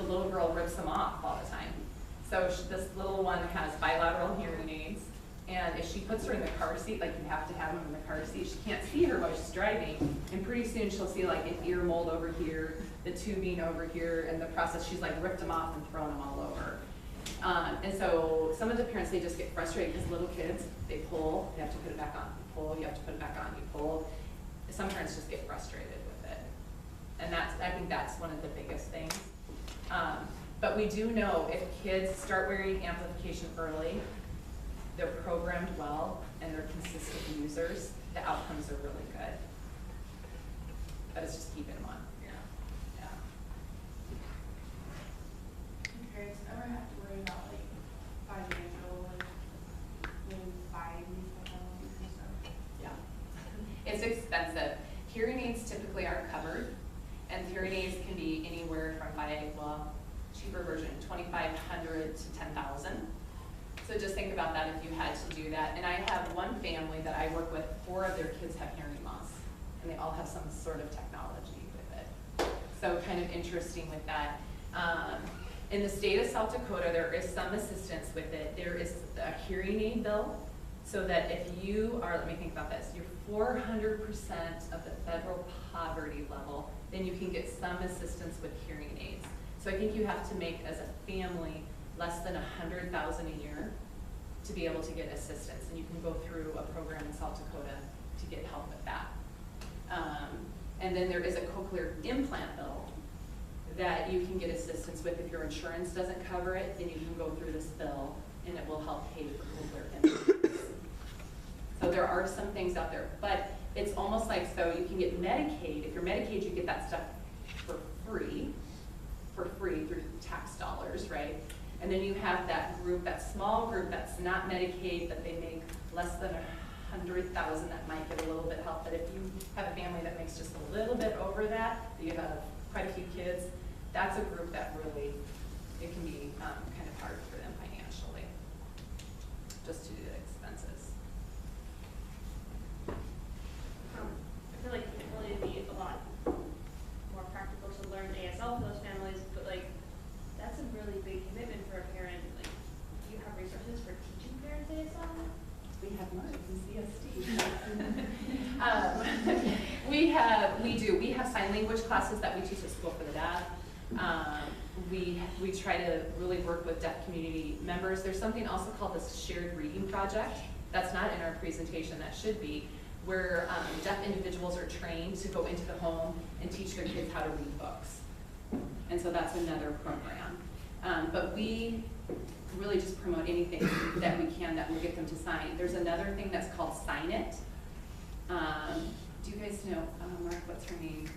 little girl rips them off all the time. So this little one has bilateral hearing aids, and if she puts her in the car seat, like you have to have them in the car seat, she can't see her while she's driving, and pretty soon she'll see like an ear mold over here, the tubing over here, and the process, she's like ripped them off and thrown them all over. And so some of the parents, they just get frustrated because little kids, they pull, you have to put it back on, you pull, you have to put it back on, you pull. Some parents just get frustrated with it. And I think that's one of the biggest things. But we do know if kids start wearing amplification early, they're programmed well, and they're consistent users, the outcomes are really good. But it's just keeping them on. Yeah. Do parents ever have to worry about like financial, like when buying these technologies and stuff? Yeah. It's expensive. Hearing aids typically aren't covered, and hearing aids can be anywhere from cheaper version, $2,500 to $10,000. So just think about that if you had to do that. And I have one family that I work with, 4 of their kids have hearing loss, and they all have some sort of technology with it. So kind of interesting with that. In the state of South Dakota, there is some assistance with it. There is a hearing aid bill, so that if you are, let me think about this, you're 400% of the federal poverty level, then you can get some assistance with hearing aids. So I think you have to make, as a family, less than $100,000 a year to be able to get assistance. And you can go through a program in South Dakota to get help with that. And then there is a cochlear implant bill that you can get assistance with. If your insurance doesn't cover it, then you can go through this bill and it will help pay for cochlear implants. So there are some things out there, but it's almost like, so you can get Medicaid. If you're Medicaid, you get that stuff for free through tax dollars, right? And then you have that group, that small group that's not Medicaid, but they make less than $100,000, that might get a little bit help. But if you have a family that makes just a little bit over that, you have quite a few kids, that's a group that really, it can be kind of hard for them financially, just to do the expenses. I feel like it would really be a lot more practical to learn ASL for those families, but like that's a really big commitment for a parent. Like, do you have resources for teaching parents ASL? We have Mark in CSD. We have sign language classes that we teach at School for the Deaf. We try to really work with deaf community members. There's something also called the Shared Reading Project. That's not in our presentation, that should be, where deaf individuals are trained to go into the home and teach their kids how to read books. And so that's another program. But we really just promote anything that we can that will get them to sign. There's another thing that's called Sign It. Do you guys know, Mark, what's her name?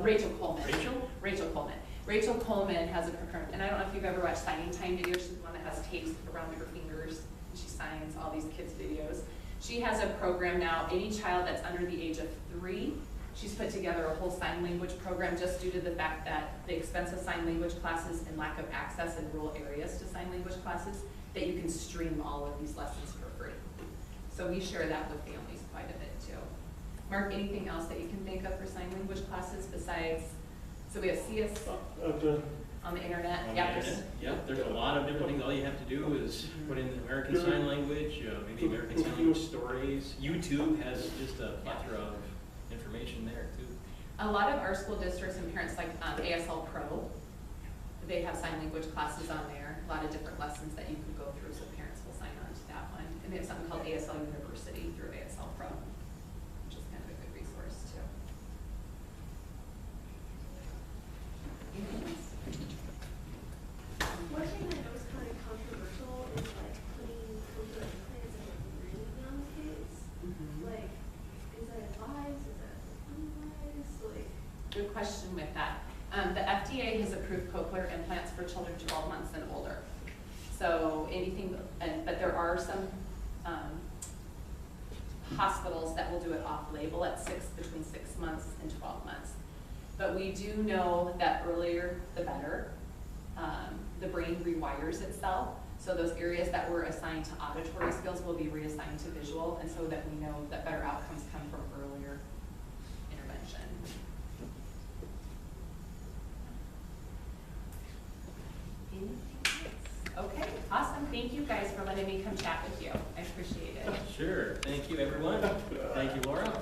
Rachel Coleman. Rachel Coleman. Rachel Coleman has a program, and I don't know if you've ever watched Signing Time videos. She's the one that has tapes around her fingers, and she signs all these kids' videos. She has a program now, any child that's under the age of 3, she's put together a whole sign language program just due to the fact that the expense of sign language classes and lack of access in rural areas to sign language classes, that you can stream all of these lessons for free. So we share that with families quite a bit too. Mark, anything else that you can think of for sign language classes besides, so we have CS on the internet? There's a lot of different things. All you have to do is put in American Sign Language, maybe American Sign Language stories. YouTube has just a plethora of information there too. A lot of our school districts and parents, like ASL Pro, they have sign language classes on there, a lot of different lessons that you can go through, so parents will sign on to that one. And they have something called ASL University through ASL Pro, which is kind of a good resource too. Anything else? One thing I know is kind of controversial is like putting cochlear implants and like really young kids. Like, is that advised? Is that unadvised? Like, Good question with that. The FDA has approved cochlear implants for children 12 months and older. So anything, but there are some hospitals that will do it off-label at between 6 months and 12 months. But we do know that earlier the better. The brain rewires itself. So those areas that were assigned to auditory skills will be reassigned to visual, and so that we know that better outcomes come from earlier intervention. Okay, awesome. Thank you guys for letting me come chat with you. I appreciate it. Sure, thank you, everyone. Thank you, Laura.